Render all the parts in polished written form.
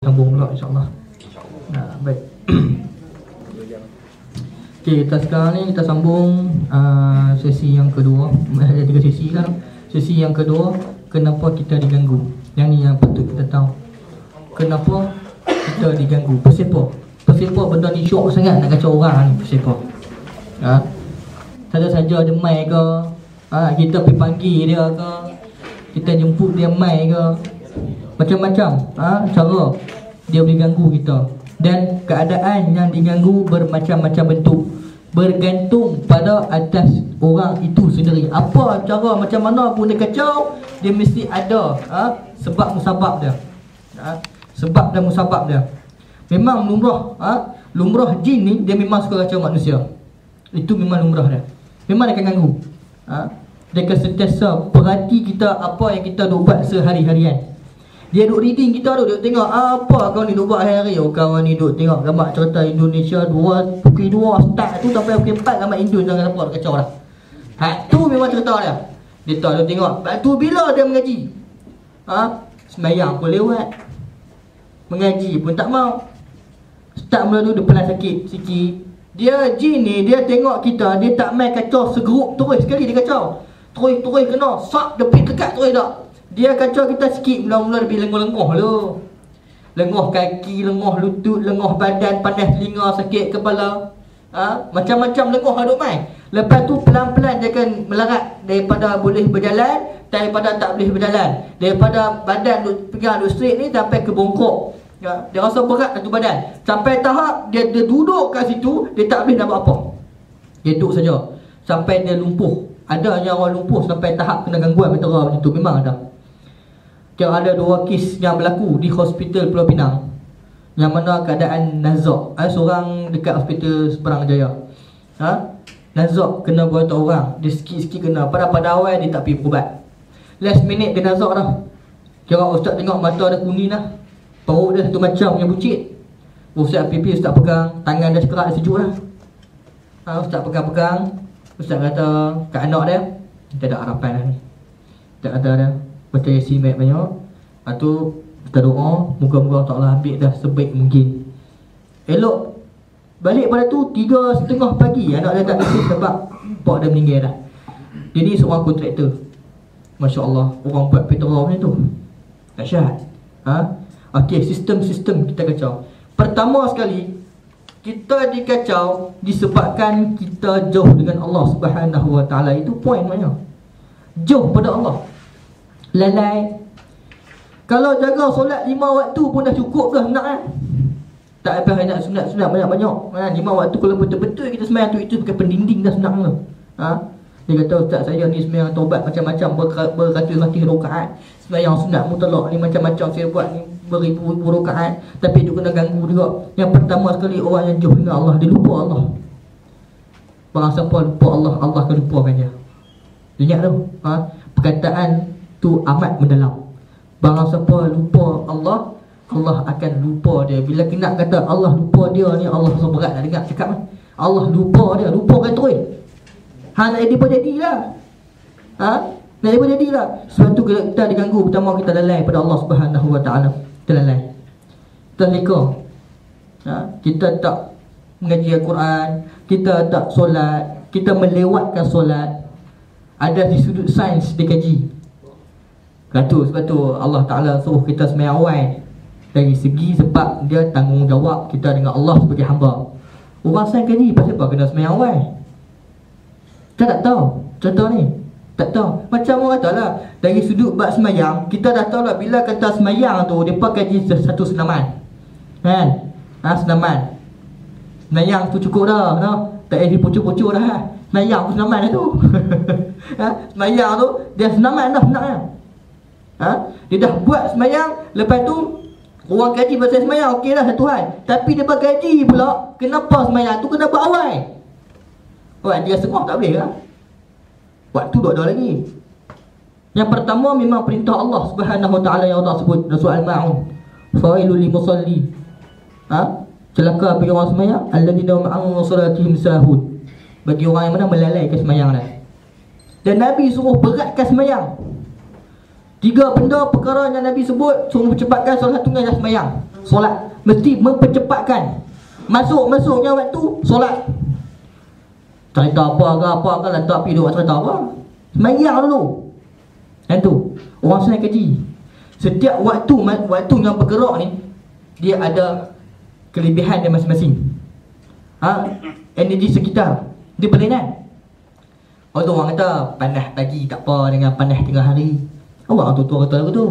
Sambung pula insyaAllah. Baik. Okey, kita sekarang ni kita sambung sesi yang kedua. Ada 3 sesi kan. Sesi yang kedua, kenapa kita diganggu. Yang ni yang patut kita tahu. Kenapa kita diganggu. Persepah benda ni syok sangat nak kacau orang ni. Persepah saja-saja dia mai ke, kita pergi panggil dia ke, kita jemput dia mai ke, macam-macam cara dia boleh ganggu kita. Dan keadaan yang diganggu bermacam-macam bentuk, bergantung pada atas orang itu sendiri. Apa cara, macam mana pun dia kacau, dia mesti ada sebab musabab dia. Sebab dan musabab dia. Memang lumrah jin ni dia memang suka kacau manusia. Itu memang lumrah dia. Memang dia akan ganggu. Dia akan sentiasa perhati kita, apa yang kita duk buat sehari-harian. Dia duk reading kita tu, dia tengok apa kau ni duk buat hari-hari. Kawan ni duk tengok gambar cerita Indonesia pukul 2 start tu sampai pukul 4 gambar Indon jangan nampak kacau dah. Tu memang cerita dia. Dia tahu dia tengok. Tu bila dia mengaji. Sembahyang pun lewat. Mengaji pun tak mau. Start mula tu dia pernah sakit sikit. Dia jin ni, dia tengok kita, dia tak main kacau segerup terus sekali dia kacau. Terus kena sak dia pergi dekat terus tak. Dia kacau kita sikit, mula-mula dia lengoh-lengoh lu. Lengoh kaki, lengoh lutut, lengoh badan, panas telinga, sakit kepala. Macam-macam lengoh aduk main. Lepas tu pelan-pelan dia akan melarat daripada boleh berjalan, daripada tak boleh berjalan. Daripada badan pegang duk straight ni sampai ke bongkok. Dia rasa berat satu badan. Sampai tahap dia duduk kat situ, dia tak boleh nak buat apa. Dia duduk saja sampai dia lumpuh. Ada yang orang lumpuh sampai tahap kena gangguan mentera macam tu, memang ada. Ada 2 kes yang berlaku di hospital Pulau Pinang, yang mana keadaan nazak. Seorang dekat hospital Seberang Jaya. Nazak kena berapa orang. Dia sikit-sikit kena. Pada awal dia tak pergi berubat. Last minute dia nazak dah. Kira ustaz tengok mata dia kuning dah. Perut dia satu macam yang buncit. Ustaz pipi ustaz pegang, tangan dia sekerat sejuk dah. Ustaz pegang-pegang. Ustaz kata kat anak dia, kita ada harapan dah ni. Tak ada dah. Baca Yasin banyak-banyak. Lepas tu kita doa, moga-moga Allah ambil dah sebaik mungkin. Elok balik pada tu 3:30 pagi anak dia tak kesih sebab pak dia meninggal dah. Dia ni seorang kontraktor. Masya Allah, orang buat petrol macam tu. Dahsyat. Okey, sistem kita kacau. Pertama sekali, kita dikacau disebabkan kita jauh dengan Allah Subhanahu Wa Taala. Itu poin maknanya. Jauh pada Allah. Lalai. Kalau jaga solat 5 waktu pun dah cukup dah nak tak payah nak sunat banyak-banyak. 5 waktu kalau betul-betul kita sembahyang tu, itu bukan pendinding dah sunat tu. Dia kata ustaz saya ni sembahyang taubat macam-macam beratus-ratus rakaat. Sembahyang sunat mutlak ni macam-macam saya buat ni beribu-ribu rakaat, tapi dia kena ganggu juga. Yang pertama sekali, orang yang jauh dengan Allah, dia lupa Allah. Barang siapa lupa Allah, Allah akan lupakan dia. Ingat tu, perkataan tu amat mendalam. Barang siapa lupa Allah, Allah akan lupa dia. Bila kena kata Allah lupa dia ni, Allah rasa berat nak dengar cakap ni. Allah lupa dia, lupakan terus. Nak jadi pun jadilah. Nak jadi pun jadilah. Sebab tu kita diganggu, pertama kita lalai pada Allah Subhanahu Wa Taala. Kita lalai, kita leka. Kita tak mengaji Al-Quran, kita tak solat, kita melewatkan solat. Ada di sudut sains dikaji. Sebab tu Allah Ta'ala suruh kita sembahyang awal. Dari segi sebab dia tanggungjawab kita dengan Allah sebagai hamba. Orang sains kaji pasal apa kena sembahyang awal. Kita tak tahu contoh ni. Tak tahu. Macam orang kata lah, dari sudut bab sembahyang, kita dah tahu lah bila kata sembahyang tu, dia pakai satu senaman. Senaman. Sembahyang tu cukup dah, tak payah dipucuk-pucuk dah. Sembahyang tu senaman dah tu. Sembahyang tu, dia senaman dah sebenarnya. Dia dah buat sembahyang, lepas tu orang kaji pasal sembahyang, okey lah satu hal. Tapi dia bagi pula, kenapa sembahyang tu kena buat awal? Dia semua tak boleh lah. Waktu tak ada lagi. Yang pertama memang perintah Allah Subhanahu Wa Taala yang Allah sebut dalam surah Al-Ma'un. Fawailul lil musalli. Celaka bagi orang sembahyang, alladzina hum an salatihim sahun. Bagi orang yang mana melalaikan sembahyang dah. Dan Nabi suruh beratkan sembahyang. 3 benda perkara yang Nabi sebut suruh percepatkan, salah satunya adalah sembahyang. solat. Mesti mempercepatkan masuknya waktu solat. Cerita apa ke letak pergi duduk cerita apa. Semayang dulu. Dan tu orang Sungai Keji, setiap waktu yang bergerak ni, dia ada kelebihan dia masing-masing. Energi sekitar dia berlainan. Orang kata panas pagi tak apa dengan panas tengah hari. Orang tua kata lagu tu.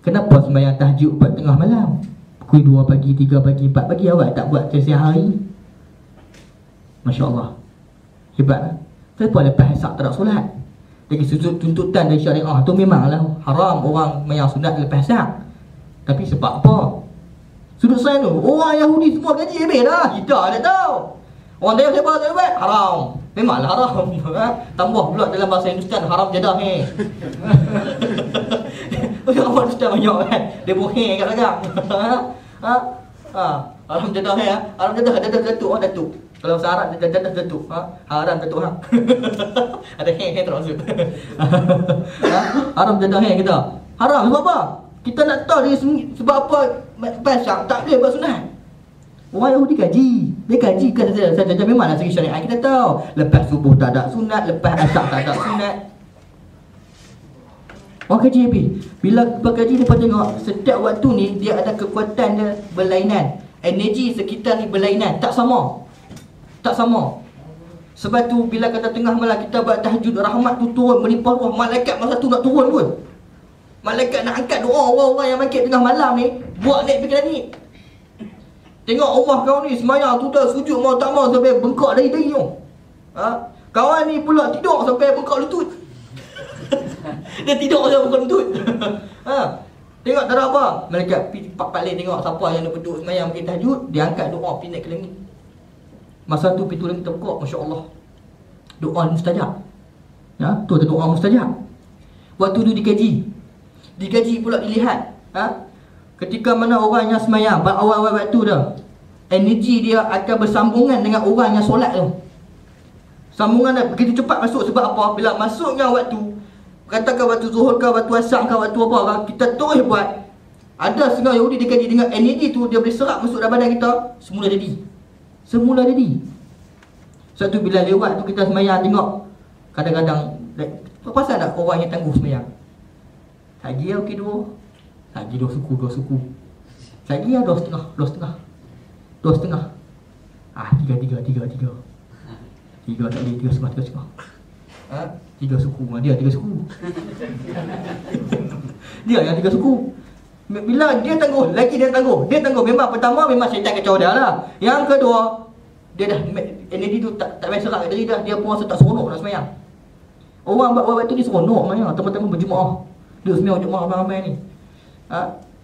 Kenapa sembahyang tahajud buat tengah malam? Pukul 2 pagi, 3 pagi, 4 pagi awak tak buat setiap hari? Masya Allah, hebat. Kenapa lepas asar tak nak solat? Dari sudut tuntutan dari syariah tu memanglah haram orang mayang sunat lepas asar. Tapi sebab apa? Sudut saya tu, orang Yahudi semua gaji habis dah. Kita tak tahu. Orang dia siapa tak buat? Haram. Memanglah haram. Tambah pula dalam bahasa Hindustan, haram jadah ni. Orang Hindustan banyak kan, dia bohong kat belakang. Haram jadah ni. Haram jadah ada datuk, orang datuk. Kalau syarat dia dadah datuk. Haram datuk hang. Ada heng terus. Haram jadah ni kita. Haram sebab apa? Kita nak tahu dia sebab apa pasang tak boleh buat sunat. Orang Yahudi kaji. Dia kaji kan saja memanglah segi syariat kita tahu. Lepas subuh tak ada sunat, lepas asar tak ada sunat. Orang kaji habis. Bila berkaji dia tengok setiap waktu ni dia ada kekuatan dia berlainan. Energi sekitar ni berlainan, tak sama. Tak sama. Sebab tu bila kata tengah malam kita buat tahajud, rahmat tu turun melimpah ruah, malaikat masa tu nak turun pun. Malaikat nak angkat doa orang-orang yang makin tengah malam ni, buat naik pergi langit. Tengok Allah kau ni semayang tu dah sujud mau tak mau sampai bengkak dahi-dahi tu. Kawan ni pula tidur sampai bengkak lutut. Dia tidur sampai bengkak lutut. Tengok tak ada apa. Malaikat pergi balik tengok siapa yang nak duduk semayang makin tahajud, dia angkat doa pergi naik ke langit. Masa tu pintu langit terbuka, Masya Allah. Doa mustajab. Tu ada doa mustajab. Waktu tu dikaji pula dilihat. Ketika mana orang yang semayang awal-awal waktu dah, energi dia akan bersambungan dengan orang yang solat tu. Sambungan dah begitu cepat masuk. Sebab apa? Bila masuknya waktu, katakan waktu zuhur ke, waktu asar ke, waktu apa kan, kita terus buat. Ada setengah Yahudi dikaji dengan energi tu, dia boleh serap masuk dalam badan kita, semula jadi. Satu bila lewat tu kita semayang tengok, kadang-kadang pasal tak orang yang tangguh semayang? Lagi ya okey dua. Lagi dua suku. Lagi ya dua setengah. Tiga. Tiga tak boleh, tiga setengah. Tiga suku. Dia tiga suku. Dia yang tiga suku. Bila dia tangguh, lagi dia tangguh. Memang pertama memang syaitan kacau dia lah. Yang kedua, dia dah energi tu tak biasa serak kat diri dah. Dia pun rasa tak seronok nak semayang. Orang buat waktu ni seronok semayang, teman-teman berjemaah. Dia semayang jemaah ramai-ramai ni.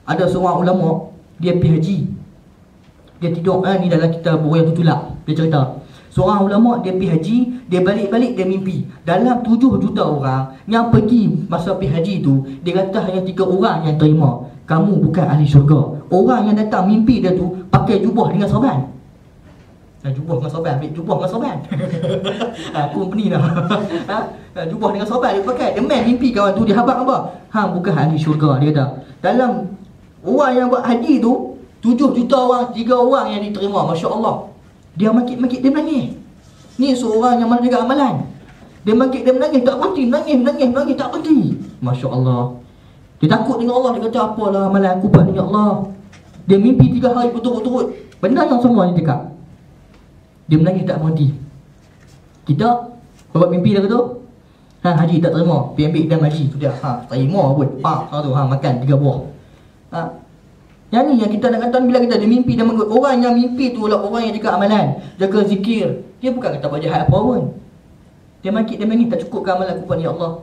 Ada seorang ulama, dia pergi haji. Dia tidur, ni dalam kita buku yang tutulak. Dia cerita, seorang ulama dia pergi haji, dia balik-balik dia mimpi. Dalam 7 juta orang yang pergi masa pergi haji tu, dia kata hanya 3 orang yang terima. Kamu bukan ahli syurga. Orang yang datang mimpi dia tu pakai jubah dengan sorban. Jubah dengan sorban, ambil jubah dengan sorban. Company dah. Jubah dengan sorban dia pakai. Dia main mimpi kawan tu, dia habaq apa? Hang bukan ahli syurga, dia kata. Dalam orang yang buat haji tu 7 juta orang, 3 orang yang diterima. Masya Allah. Dia makit-makit, dia menangis. Ni seorang yang mana jaga amalan. Dia makit, dia menangis, tak berhenti. Menangis, tak berhenti. Masya Allah. Dia takut dengan Allah. Dia kata, apalah amalan aku buat dengan Allah. Dia mimpi 3 hari berturut-turut. Benda yang semua dia cakap. Dia menangis tak berhenti. Kita buat mimpi dia kata, haji tak terima, pergi ambil exam haji tu dia. Terima pun. Makan 3 buah. Yang ni yang kita nak kata, bila kita ada mimpi dan mengikut. Orang yang mimpi tu lah orang yang jaga amalan, jaga zikir. Dia bukan kata buat jahat apa pun. Dia makit, dia menangis, tak cukup ke amalan aku buat ya Allah.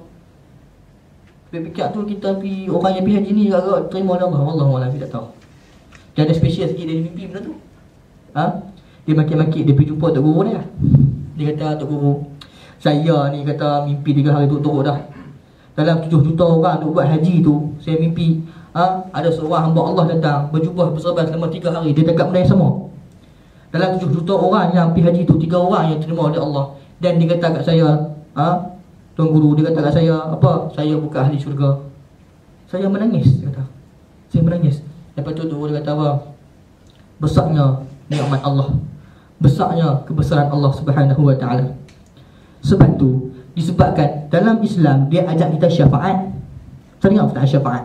Fikir tu kita pergi, orang yang pergi haji ni agak terima oleh Allah. Wallahualam, kita tak tahu. Dia ada special sikit dari mimpi benda tu. Dia makit-makit, dia pergi jumpa Tok Guru dia. Dia kata, Tok Guru, saya ni kata mimpi 3 hari turut-turut dah. Dalam 7 juta orang duk buat haji tu, saya mimpi ada seorang hamba Allah datang berjubah berserban selama 3 hari. Dia cakap benda yang sama. Dalam 7 juta orang yang pergi haji tu, 3 orang yang terima oleh Allah. Dan dia kata kat saya, Tuan Guru, dia kata kat saya, apa? Saya bukan ahli syurga. Saya menangis, dia kata. Saya menangis. Lepas tu dia kata apa? Besarnya nikmat Allah, besarnya kebesaran Allah Subhanahu wa taala. Sebab tu disebabkan dalam Islam dia ajak kita syafaat. Teringat tentang syafaat.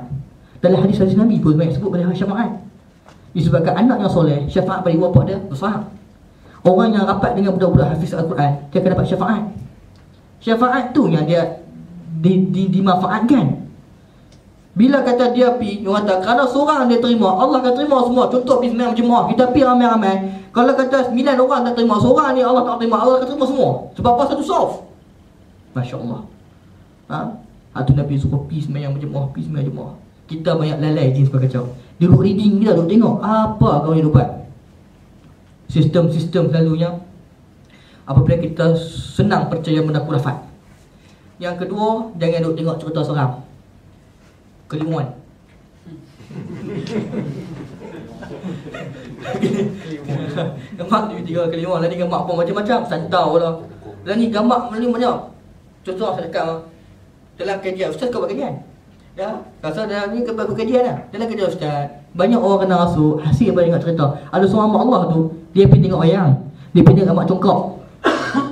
Dalam hadis-hadis Nabi pun banyak sebut pasal syafaat. Disebabkan anak yang soleh, syafaat bagi bapa dia besar. Orang yang rapat dengan budak-budak hafiz Al-Quran, dia akan dapat syafaat. Syafaat tu yang dia dimanfaatkan. Bila kata dia pi, dia kata kalau seorang dia terima, Allah akan terima semua. Contoh pergi sembahyang berjemaah, kita pi ramai-ramai. Kalau kata 9 orang tak terima, seorang ni Allah tak terima, Allah akan terima semua. Sebab apa? Satu soft. Masya-Allah. Itu Nabi suruh pi sembahyang berjemaah, pi sembahyang berjemaah. Kita banyak lalai jenis kacau. Dia duduk reading kita, duduk tengok apa kau yang dapat. Sistem-sistem selalunya apabila kita senang percaya benda khurafat. Yang kedua, jangan duduk tengok cerita seram. Kelimuan. Gambar tiga kelimuan. Lain gambar pun macam-macam. Santau lah. Dan ni gambar banyak. Contoh saya dekat dalam kajian. Ustaz kau buat kajian? Ya, rasa dalam ni kebagus kajian lah. Dalam kajian Ustaz, banyak orang kena rasuk. Hasil apa dengar cerita. Ada seorang mak Allah tu, dia pergi tengok wayang. Dia pergi tengok mak congkak.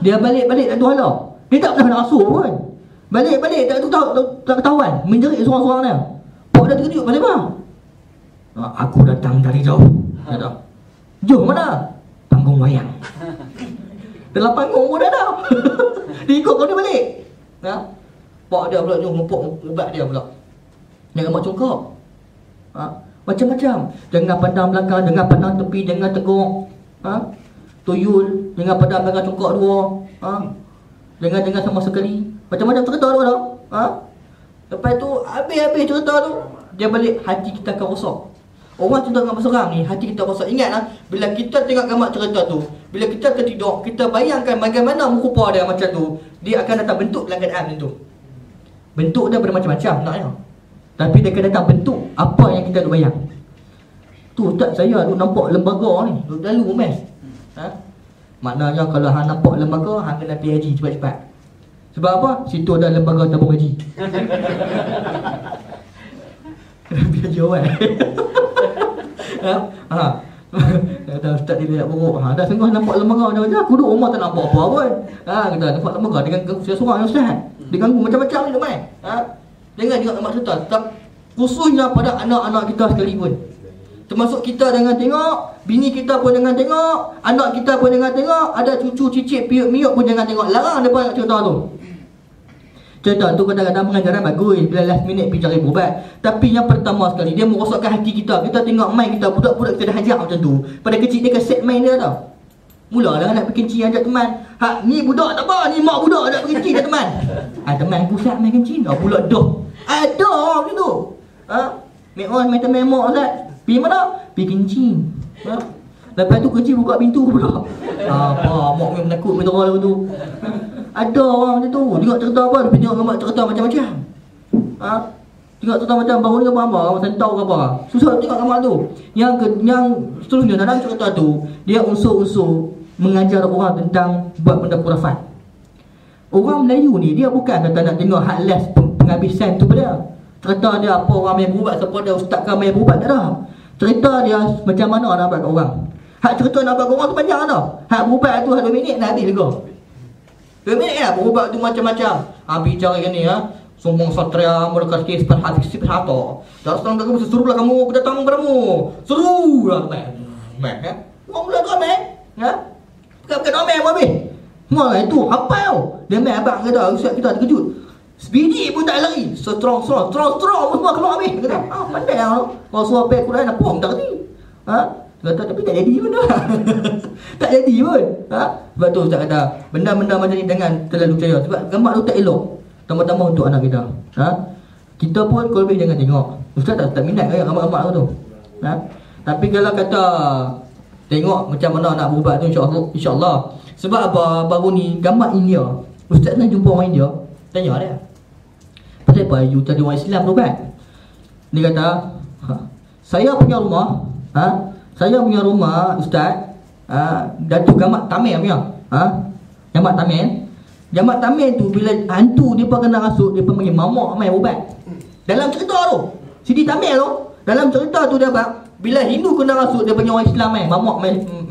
Dia balik-balik tak tahu hala. Dia tak pernah kena rasuk pun. Balik-balik tak ketahuan. Menjerit seorang-seorang dia. Pak dah terkejut. Pasal apa? Aku datang dari jauh. Kata, jauh mana? Panggung wayang. Dalam panggung pun dah ada. Dia ikut kau dia balik. Pak dia pula jom ngepok ubat dia pula. Jangan mak congkak. Macam-macam. Jangan pandang belakang, jangan pandang tepi, jangan teguk. Tuyul, jangan pandang belakang congkak dua. Jangan sama sekali. Macam-macam cerita tu dah. Lepas tu habis cerita tu, dia balik hati kita akan rosak. Orang cerita gambar seram ni, hati kita rosak. Ingatlah, bila kita tengok gambar cerita tu, bila kita tertidur, kita bayangkan bagaimana rupa dia macam tu, dia akan datang bentuk dalam keadaan macam tu. Bentuk dia bermacam-macam naknya. Tapi dia akan datang bentuk apa yang kita duk bayang. Tu tak saya duk nampak lembaga ni, duk lalu mes. Maknanya kalau hang nampak lembaga, hang kena pergi haji cepat-cepat. Sebab apa? Situ ada lembaga tabung haji. Kena pergi haji awal. Kata ustaz dia nak buruk. Dah sengah nampak lembaga macam aku duduk rumah tak nampak apa pun. Kata nampak lembaga dengan seorang yang ustaz. Dia ganggu macam-macam ni tu mai. Jangan tengok mak cerita. Khususnya pada anak-anak kita sekalipun. Termasuk kita jangan tengok, bini kita pun jangan tengok, anak kita pun jangan tengok, ada cucu cicit piuk-miuk pun jangan tengok. Larang depa nak cerita tu. Cerita tu kadang-kadang pengajaran bagus bila last minute pergi cari berubat. Tapi yang pertama sekali dia merosakkan hati kita. Kita tengok main kita, budak-budak kita dah hajar macam tu. Pada kecil dia set main dia tau. Mulalah nak berkencing ajak teman. Ni budak tak apa, ni mak budak nak berkencing dah teman. Teman aku sat main kencing. Pula dah. Ada orang macam tu. Make on main teman mak Ustaz. Pergi mana? Pergi kencing. Lepas tu kencing buka pintu pula. Apa mak memang takut minta orang tu. Ada orang macam tu. Tengok cerita apa, dia tengok gambar cerita macam-macam. Tengok cerita macam baru ni gambar apa, orang sentau ke apa. Susah tengok gambar tu. Yang seterusnya dalam cerita tu, dia unsur-unsur mengajar orang tentang buat benda khurafat. Orang Melayu ni dia bukan kata nak tengok hak last penghabisan tu pada. Cerita dia apa orang main berubat, siapa dia ustaz kan main berubat tak ada. Cerita dia macam mana nak buat kat orang. Hak cerita nak buat kat orang tu panjang tau. Hak berubat tu hak 2 minit dah habis lega. 2 minit lah berubat tu macam-macam. Bicara ni sombong satria mereka kes perhati siperato. Tak senang kamu serulah kamu aku datang padamu. Serulah meh. Orang mula tu meh. Bukan ramai apa habis. Semua itu apa tau. Dia meh abang kata ustaz kita terkejut. Sebiji pun tak lari. Strong semua keluar habis. Dia kata, pandai lah. Kalau suruh pay Quran apa pun tak kerti. Dia kata, tapi tak jadi pun dah. Tak jadi pun. Sebab tu Ustaz kata, benda-benda macam ni jangan terlalu percaya. Sebab gambar tu tak elok. Tambah-tambah untuk anak kita. Kita pun kalau lebih jangan tengok. Ustaz tak minat kan gambar-gambar tu. Tapi kalau kata tengok macam mana nak berubat tu insya-Allah. Sebab apa baru ni gambar India. Ustaz nak jumpa orang India, tanya dia. Pasal apa you tadi orang Islam tu kan? Dia kata, saya punya rumah, saya punya rumah Ustaz, Datuk Gamat Tamil punya. Gamat Tamil. Gamat Tamil tu bila hantu dia pun kena rasuk, dia pun panggil mamak main ubat. Dalam cerita tu, Sidi Tamil tu, dalam cerita tu dia Bila Hindu kena rasuk, dia panggil orang Islam mamak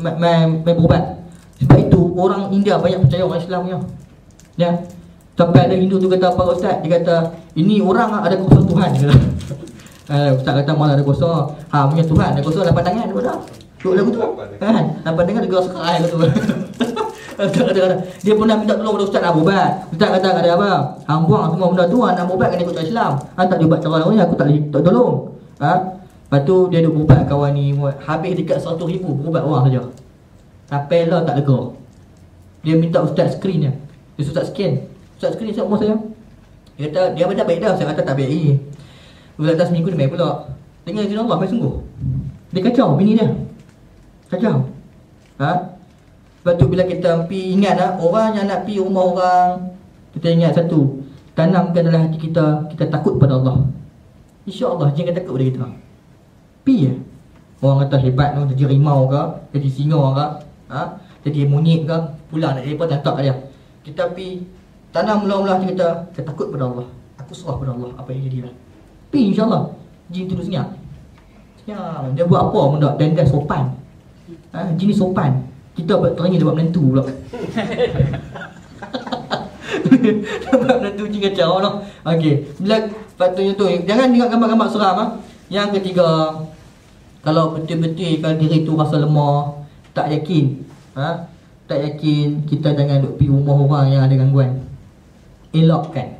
main berubat. Sebab itu orang India banyak percaya orang Islam punya. Ya. Sampai ada Hindu tu kata, apa ustaz? Dia kata, ini orang ada kuasa Tuhan. Ustaz kata malah ada kuasa. Punya Tuhan ada kuasa 8 tangan tu dah. Duk lagu tu. Kan? 8 tangan dia kuasa kerai tu. Dia pernah minta tolong pada ustaz nak berubat. Ustaz kata ada apa? Hang buang semua benda tu, nak berubat kena ikut cara Islam. Tak diubat cara lain, aku tak tolong. Lepas tu dia duk berubat kawan ni, habis dekat 100,000 berubat orang saja. Sampai lah tak lega. Dia minta ustaz screen dia. Dia ustaz scan. Ustaz screen siap umur saya. Dia kata dia dah baik dah, saya kata tak baik. Bulan atas minggu dia main pula. Dengar izin Allah main sungguh. Dia kacau bini dia. Kacau. Lepas tu bila kita pergi ingat orang yang nak pergi rumah orang, kita ingat satu, tanamkan dalam hati kita takut pada Allah. InsyaAllah jangan takut pada kita. Pergi orang kata hebat tu, jadi rimau ke, jadi singa ke, jadi monyet ke, pulang nak lepas tak dia. Kita pergi tanam mula-mula hati kita takut pada Allah. Aku serah pada Allah apa yang jadi lah. Pergi insyaAllah. Jin tu senyap. Senyap. Dia buat apa pun tak, dan dia sopan. Jin ni sopan. Kita teringin dia buat menantu pula. Buat menantu jin kacau lah. Okey. Bila patutnya tu, jangan tengok gambar-gambar seram. Yang ketiga, kalau betul-betul kalau diri tu rasa lemah, tak yakin, tak yakin, kita jangan duk pergi rumah orang yang ada gangguan. Elakkan.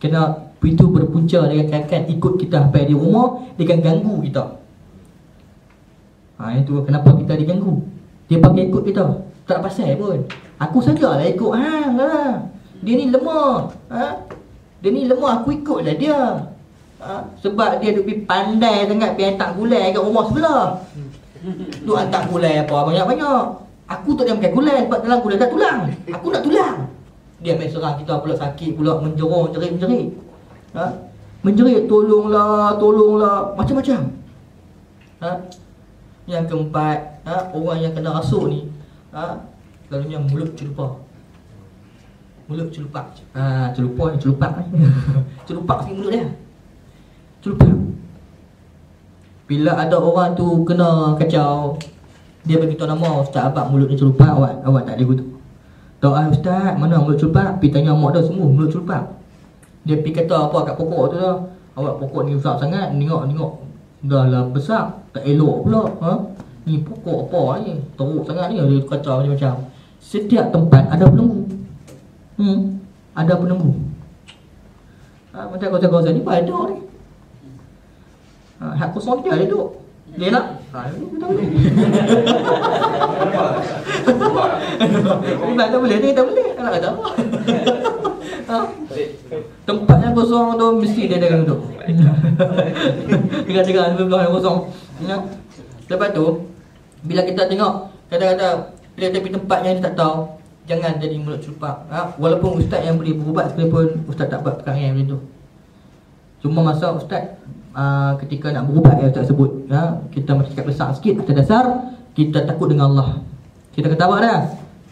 Kena itu berpunca dengan akan ikut kita sampai di rumah, dia akan ganggu kita. Itu kenapa kita diganggu. Dia pakai ikut kita, tak pasal pun. Aku sajalah ikut hang lah. Dia ni lemah. Dia ni lemah, aku ikutlah dia. Sebab dia duk pergi pandai sangat pergi hantar gulai kat rumah sebelah. Duk hantar gulai apa banyak-banyak. Aku tak boleh makan gulai sebab dalam gulai tak tulang. Aku nak tulang. Dia main serang kita pula, sakit pula, menjerit. Menjerit, tolonglah, macam-macam. Yang keempat, orang yang kena rasuk ni, selalunya mulut celupa. Mulut celupak. Celupak si mulut dia. Celupak. Bila ada orang tu kena kacau, dia bagi tahu nama, ustaz abang mulutnya celupak, awak tak boleh gitu. Tahu ustaz, mana mulut celupak? Pergi tanya mak dia, semua mulut celupak. Dia pergi kata apa kat pokok tu dah. Awak pokok ni besar sangat, tengok dah lah besar, tak elok pula. Ni pokok apa ni? Teruk sangat ni, dia kacau macam-macam. Setiap tempat ada penunggu. Ada penunggu. Macam kawasan-kawasan ni pada ni. Hak kosong dia duduk. Dia nak. Kita boleh. Tak boleh, dia tak boleh. Nak kata apa? Tempat yang kosong tu mesti dia ada duduk. Dengar-dengar sebelah yang kosong. Lepas tu, bila kita tengok, kadang-kadang bila kita pergi tempat yang dia tak tahu, jangan jadi mulut celupak. Walaupun ustaz yang boleh berubat sekalipun, ustaz tak buat perkara yang macam tu. Cuma masa ustaz ketika nak berubat yang ustaz sebut, kita mesti cakap besar sikit. Atas dasar kita takut dengan Allah. Kita kata apa dah?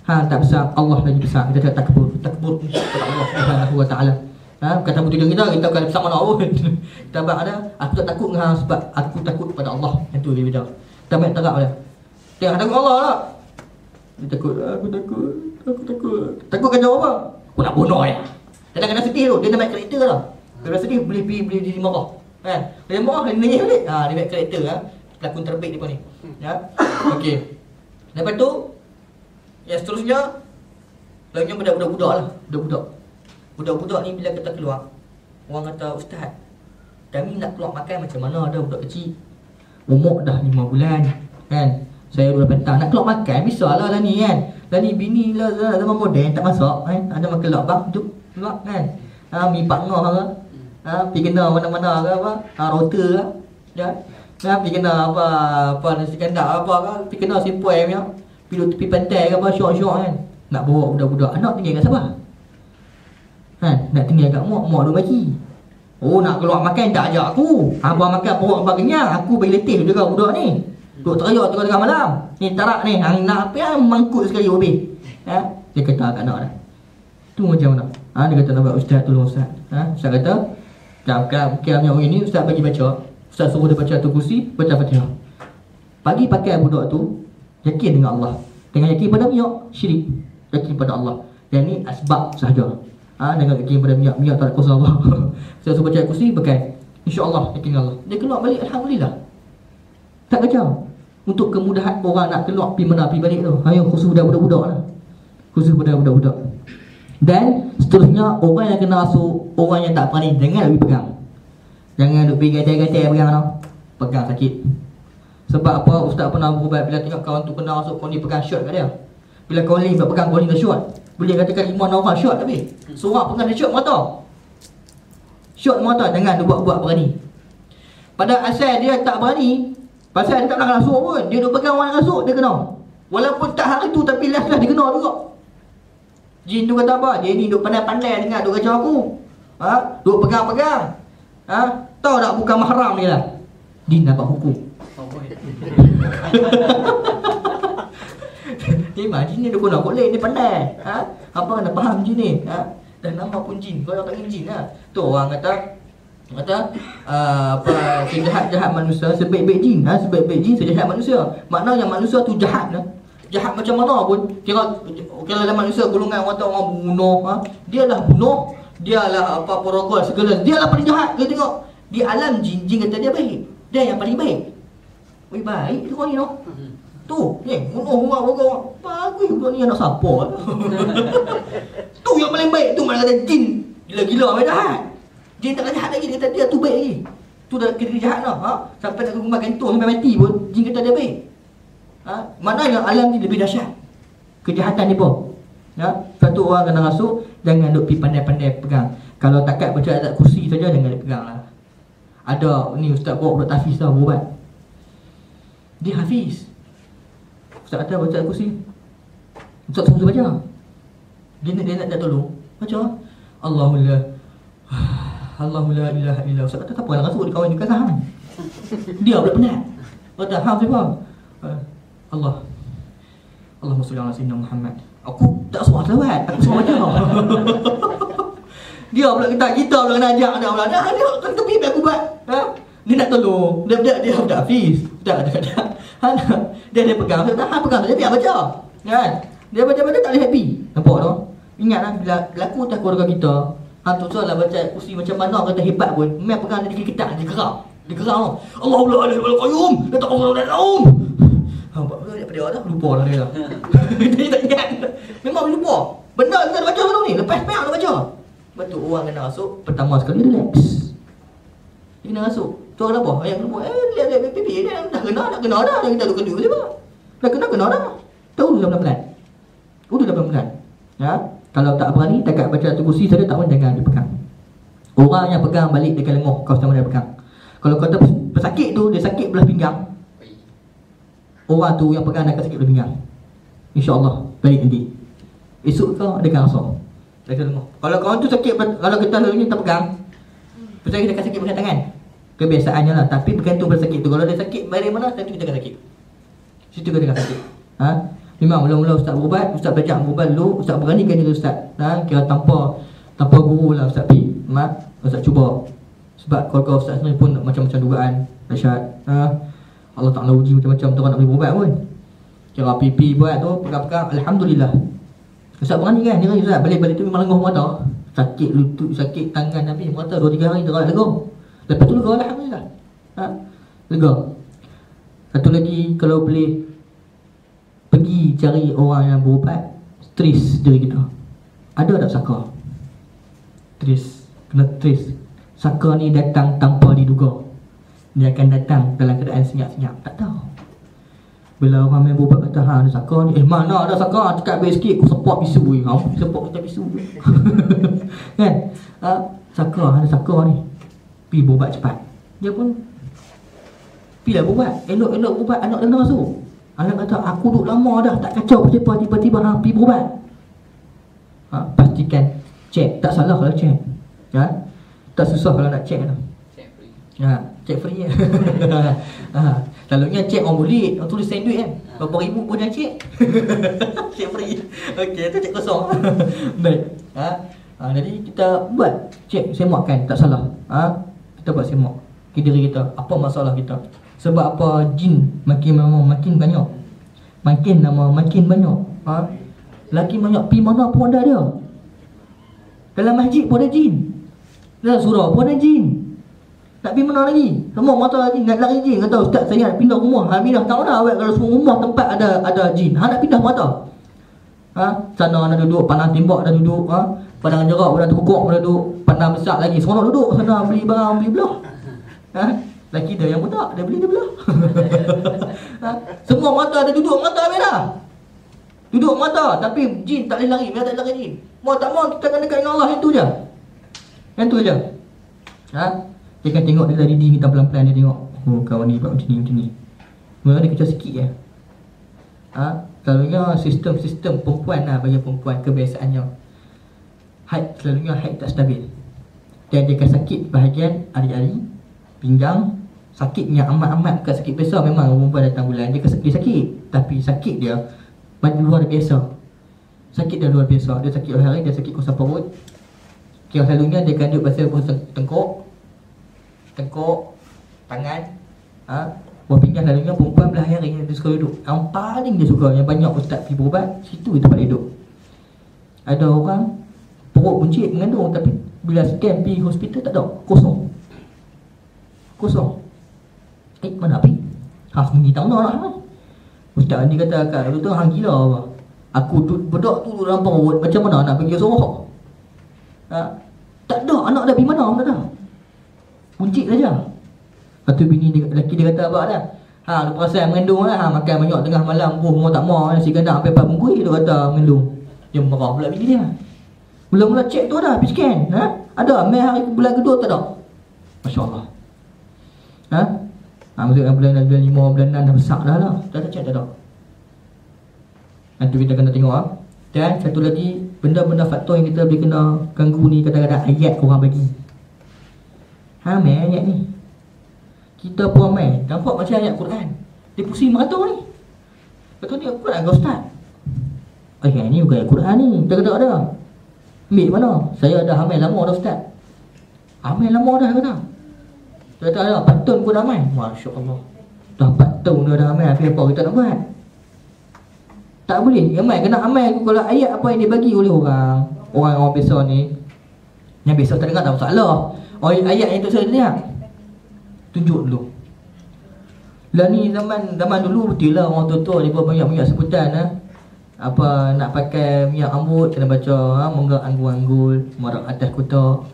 Tak besar, Allah lagi besar. Kita cakap takbur kepada Allah Subhanahu wa taala. Kata betul kita bukan besar mana pun. Kita bang ada, aku tak takut dengan sebab aku takut pada Allah. Itu dia beda. Kita main terap dia. Dia takut Allah lah. Dia takut, aku takut. Takut kan jawab apa? Aku nak bunuh ya. Kadang-kadang sedih tu, dia nak main karakter lah. Kalau sedih boleh jadi marah. Dia marah, dia nangis balik. Dia main karakter pelakon terbaik dia pun ni. Okey. Lepas tu, yang seterusnya, lainnya budak-budak lah. Budak-budak ni bila kita keluar, orang kata, ustaz, kami nak keluar makan macam mana ada budak kecil. Umur dah 5 bulan kan. Saya 2 petang nak keluar makan, bisalah lah ni kan. Dah ni bini lah zaman moden tak masak kan. Ada makan lak bang, jom keluar kan. Mi pak ngah ke. Pergi kena mana-mana ke apa. Rota ke. Ya. Pergi kena apa nasi kandak apa ke. Pergi kena simpoi punya. Pergi tepi pantai ke apa, syok-syok kan. Nak bawa budak-budak anak tinggal kat siapa? Nak tinggal kat mak dia bagi. Oh, nak keluar makan tak ajak aku. Abang makan perut abang kenyang, aku bagi letih juga budak ni. Duk teriak tengah malam. Ni tarak ni, hang nak apa yang mangkuk sekali habis. Dia kata kat anak dah. Tu macam mana? Dia kata nak buat ustaz, tolong ustaz. Ustaz kata Mungkin orang ini Ustaz bagi baca, Ustaz suruh dia baca tu kursi, baca Fatihah. Pagi pakai budak tu yakin dengan Allah. Dengan yakin pada minyak, syirik. Yakin pada Allah. Yang ni asbab sahaja. Dengan yakin pada minyak tak ada kuasa Allah. Ustaz suruh baca kursi, pakai. InsyaAllah yakin dengan Allah. Dia keluar balik, Alhamdulillah. Tak kacau. Untuk kemudahan orang nak keluar pergi mana pergi balik tu. Khusus budak-budak lah. Khusus budak-budak. Dan seterusnya, orang yang kena rasuk, orang yang tak berani, jangan lebih pegang. Jangan duk pergi gatai-gatai pegang tau. Pegang sakit. Sebab apa? Ustaz pernah berubat bila tengok kawan tu kena rasuk, kau ni pegang shot kat dia. Bila kau ni pegang, kau ni dah shot. Boleh katakan 5 orang shot tapi seorang pegang dia shot mata. Shot mata, jangan dia buat-buat berani. Pada asal dia tak berani, pasal dia tak nak rasuk pun. Dia duk pegang orang rasuk, dia kena. Walaupun tak hari tu, tapi last-last dia kena juga. Jin tu kata apa? Dia ni duk pandai-pandai dengar duk kacau aku. Duk pegang-pegang. Tahu tak bukan mahram ni lah. Jin dapat hukum. Jin ni duk guna boleh, dia pandai. Apa anda faham jin ni? Dan nama pun jin. Kau tak ingat jin lah. Tu orang kata sejahat-jahat manusia sebaik-baik jin. Sebaik-baik jin sejahat manusia. Maknanya manusia tu jahat lah. Jahat macam mana pun. Kira dalam manusia golongan orang bunuh, dia lah bunuh, dia lah porogol segala, dia lah paling jahat. Kita tengok di alam jin kata dia baik, dia yang paling baik. Baik tu orang ni noh. Tu bunuh orang bagus budak ni anak siapa. Tu yang paling baik. Tu mana kata jin gila-gila macam jahat. Jin tak jahat lagi, dia kata dia tu baik lagi. Tu dah kira jahat dah. Sampai nak rumah gantung sampai mati pun jin kata dia baik. Mana yang alam ni lebih dahsyat kejahatan ni pun. Satu orang kena rasuk, jangan duk pergi pandai-pandai pegang. Kalau takat baca ayat kursi saja, jangan dia pegang lah. Ada ni ustaz bawa budak tahfiz tau, berubat. Dia hafiz. Ustaz kata baca ayat kursi, ustaz suruh baca. Dia nak tolong baca Allahu la ilaha illa. Ustaz kata tak apa nak rasuk, dia kawan juga saham. Dia pula penat. Kata hafaz siapa? Allahumma salli ala sayyidina Muhammad. Aku tak suruh selawat, aku suruh baca. Dia pula kata kita pula kena ajak dia pula. Dia kan tepi aku buat. Dia nak tolong. Dia dah hafiz. Dia pegang. Dia pegang saja biar baca. Kan? Dia baca-baca tak boleh happy. Nampak tu? Ingatlah bila berlaku atas keluarga kita, tu soalah baca kursi macam mana kata hebat pun, memang pegang dia ketat, dia gerak. Dia gerak. Allahu la ilaha illa qayyum, la ta'khudhuhu sinatun. Nampak ke daripada dia dah lupa dah dia dah. Dia tak ingat. Memang lupa. Benda kita dah baca dulu ni, lepas payah dah baca. Betul orang kena rasuk, pertama sekali relax. Dia kena rasuk. Tu kenapa? Ayat lupa. Lihat pipi dia dah kena dah. Kita duk kena je bah. Dah kena dah. Tahu dah pelan-pelan. Udah pelan-pelan. Kalau tak berani dekat baca tu kursi saja tak pun jangan dipegang. Orang yang pegang balik dia akan lenguh kau sama dia pegang. Kalau kau tak pesakit tu, dia sakit belah pinggang. Orang tu yang pegang dia akan sakit belah pinggang. InsyaAllah balik nanti. Esok kau dia akan rasa. Dia akan lenguh. Kalau kawan tu sakit, kalau kita selalunya tak pegang, pesakit dia akan sakit pegang tangan. Kebiasaannya lah. Tapi bergantung pada sakit tu. Kalau dia sakit dari mana, nanti kita akan sakit. Situ kita akan sakit. Memang mula-mula ustaz berubat, ustaz belajar berubat dulu, ustaz beranikan diri ustaz. Kira tanpa guru lah ustaz pergi. Ustaz cuba. Sebab kalau ustaz sendiri pun macam-macam dugaan dahsyat. Allah Ta'ala uji macam-macam tu orang nak boleh berubat pun. Kira pipi buat tu, pegang-pegang, alhamdulillah. Ustaz berani kan, dia ustaz balik-balik tu memang lenguh mata. Sakit lutut, sakit tangan Nabi, mata 2-3 hari terang lega. Lepas tu lega alhamdulillah. Lega. Satu lagi, kalau boleh pergi cari orang yang berubat, trace diri kita. Ada tak saka? Trace, kena trace. Saka ni datang tanpa diduga. Dia akan datang dalam keadaan senyap-senyap. Tak tahu. Bila orang main berubat kata, ada saka ni. Mana ada saka? Cakap baik sikit, aku support pisu. Support kita pisu. Kan? Saka, ada saka ni. Pergi berubat cepat. Dia pun pergilah berubat. Elok-elok berubat, anak dia kena masuk. Anak kata, aku duduk lama dah, tak kacau apa-apa, tiba-tiba pergi berubat. Pastikan cek, tak salah kalau cek. Tak susah kalau nak cek lah. Cek free kan. Selalunya cek orang boleh, orang tulis sandwich kan. Berapa ribu pun dah cek. Cek free. Okey, tu cek kosong. Baik. Jadi kita buat cek semakkan, tak salah. Kita buat semak ke diri kita, apa masalah kita. Sebab apa? Jin makin lama makin banyak, makin lama makin banyak. Lagi banyak, pergi mana pun ada dia. Dalam masjid pun ada jin, dalam surau pun ada jin. Nak pergi mana lagi? Semua mata lagi, nak lari jin. Kata ustaz saya nak pindah rumah. Pindah tak mana awak kalau semua rumah tempat ada jin. Nak pindah mata. Sana nak duduk, pandang tembak dah duduk, pandang jerak dah tukuk dah duduk, pandang besar lagi, seronok duduk sana beli barang, beli belah. Laki dia yang budak, dia beli dia belah. Semua mata ada duduk, mata habis dah. Duduk mata, tapi jin tak boleh lari, biar tak lari jin. Mau tak mau kita kena dekat dengan Allah, yang tu je. Yang tu je. Dia kan tengok dia dari dinding kita pelan-pelan, dia tengok, oh kawan ni buat macam ni. Mula dia kecil sikit je. Selalunya sistem perempuan lah, bagi perempuan kebiasaannya selalunya haid tak stabil. Dan dia akan sakit bahagian ari-ari, pinggang. Sakitnya amat-amat, bukan sakit biasa. Memang perempuan datang bulan dia sakit, tapi sakit dia luar biasa. Sakit dia luar biasa. Dia sakit hari, dia sakit kosak perut. Selalunya dia akan duduk pasal tengkuk, tangan, buah pinggang. Selalunya perempuan belah hari dia suka duduk. Yang paling dia suka, yang banyak ustaz pergi berubat, situ tempat dia duduk. Ada orang perut buncit mengandung, tapi bila scan pergi hospital tak ada, kosong. Mana pergi? Sembunyi tak nak lah. Ustaz ni kata kat tu hang gila apa? Aku bedak tu dalam perut, macam mana nak pergi Sorak? Tak ada, anak dah pergi mana tak ada. Buncit saja. Lepas tu bini dia, lelaki dia kata apa dah? Dia perasan mengandung lah. Makan banyak tengah malam, mau tak mau, nasi kandang sampai 4 bungkus, dia kata mengandung. Dia marah pula bini dia. Mula-mula cek tu dah, pergi scan. Ada, mai hari bulan kedua tak ada. Masya Allah. Maksudnya bulan 5, bulan 6 dah besar dah lah. Dah cek tak ada. Nanti kita kena tengok. Dan satu lagi, benda-benda faktor yang kita boleh kena ganggu ni, kadang-kadang ayat orang bagi. Mai ayat ni. Kita pun mai nampak macam ayat Quran. Dia pusing merata ni. Kata ni Quran ke ustaz? Ayat ni bukan ayat Quran ni. Kita kata ada. Ambil mana? Saya dah hamil lama dah ustaz. Hamil lama dah kata. Dia kata ada 4 tahun pun dah hamil. Masya Allah. Dah 4 tahun dah hamil. Apa kita nak buat? Tak boleh. Yang mai kena amal kalau ayat apa yang dibagi oleh orang biasa ni. Yang biasa tak dengar tak masalah. Ayat yang tak saya dengar, tunjuk dulu. Lah ni zaman dulu betul lah orang tua-tua dia banyak sebutan apa nak pakai minyak rambut kena baca menggak anggul-anggul, marak atas kota,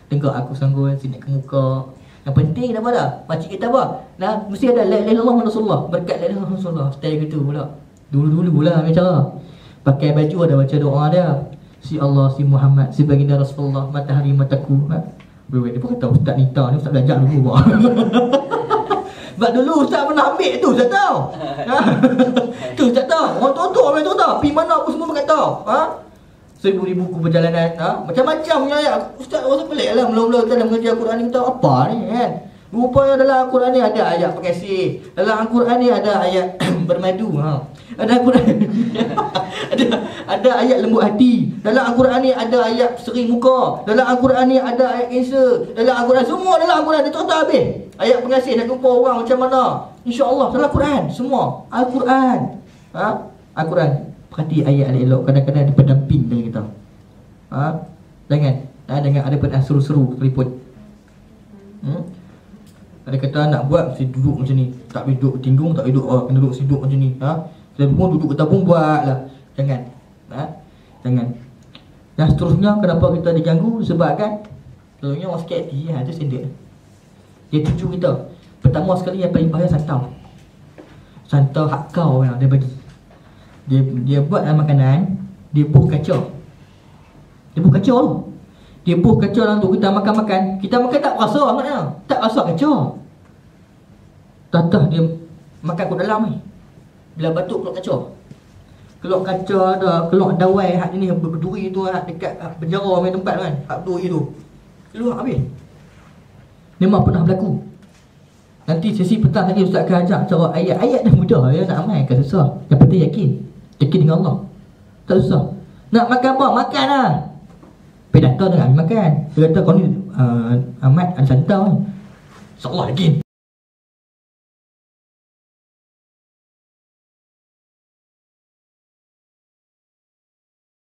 tenggak aku sanggul sini ke muka. Yang penting apa dah? Makcik kita apa? Mesti ada la ilaha illallah Rasulullah, berkat la ilaha Rasulullah. Style gitu pula. Dulu lah macam cara. Pakai baju ada baca doa dia. Si Allah, si Muhammad, si baginda Rasulullah, matahari mataku. Dia pun kata ustaz Nita ni ustaz belajar dulu. Sebab dulu ustaz pernah ambil tu, ustaz tahu. Tu ustaz tahu. Orang tua-tua macam tu tahu. Pergi mana apa semua pakai tahu. 1000 buku perjalanan. Macam-macam punya ayat. Ustaz rasa pelik lah. Mula-mula kita dah mengajar Al-Quran ni, kita tahu apa ni kan. Rupanya dalam Al-Quran ni ada ayat pengasih. Dalam Al-Quran ni ada ayat bermadu. Ada Al-Quran ada ayat lembut hati. Dalam Al-Quran ni ada ayat seri muka. Dalam Al-Quran ni ada ayat kanser. Dalam Al-Quran, semua dalam Al-Quran dia tak habis. Ayat pengasih nak jumpa orang macam mana, insya-Allah dalam Al-Quran semua. Al-Quran. Al-Quran. Perhati ayat elok. Kadang-kadang ada pendamping dengan kita. Jangan ada pernah seru-seru telefon. Ada kata nak buat mesti duduk macam ni. Tak boleh duduk tinggung, tak boleh duduk kena duduk siduk macam ni. Saya pun duduk ke tabung buatlah. Jangan. Jangan. Dan seterusnya kenapa kita diganggu? Sebab kan selalunya orang sikit hati tu standard. Dia tuju kita. Pertama sekali yang paling bahaya santau. Santau hak kau yang dia bagi. Dia buat makanan, dia buh kacau. Dia buh kacau tu. Dia buh kacau dalam tu, kita makan-makan. Kita makan tak rasa maknanya. Tak rasa kacau. Tatah dia makan kat dalam ni. Bila batuk keluar kacau. Keluar kacau ada, keluar dawai hak ni berduri tu dekat penjara punya tempat kan. Hak berduri tu. Keluar habis. Memang pernah berlaku. Nanti sesi petang lagi ustaz akan ajak cara ayat-ayat dah mudah ya, nak amalkan susah. Yang penting yakin. Yakin dengan Allah. Tak susah. Nak makan apa? Makan lah. Pergi datang dengan makan. Dia kata kau ni Ahmad ada santai. InsyaAllah yakin.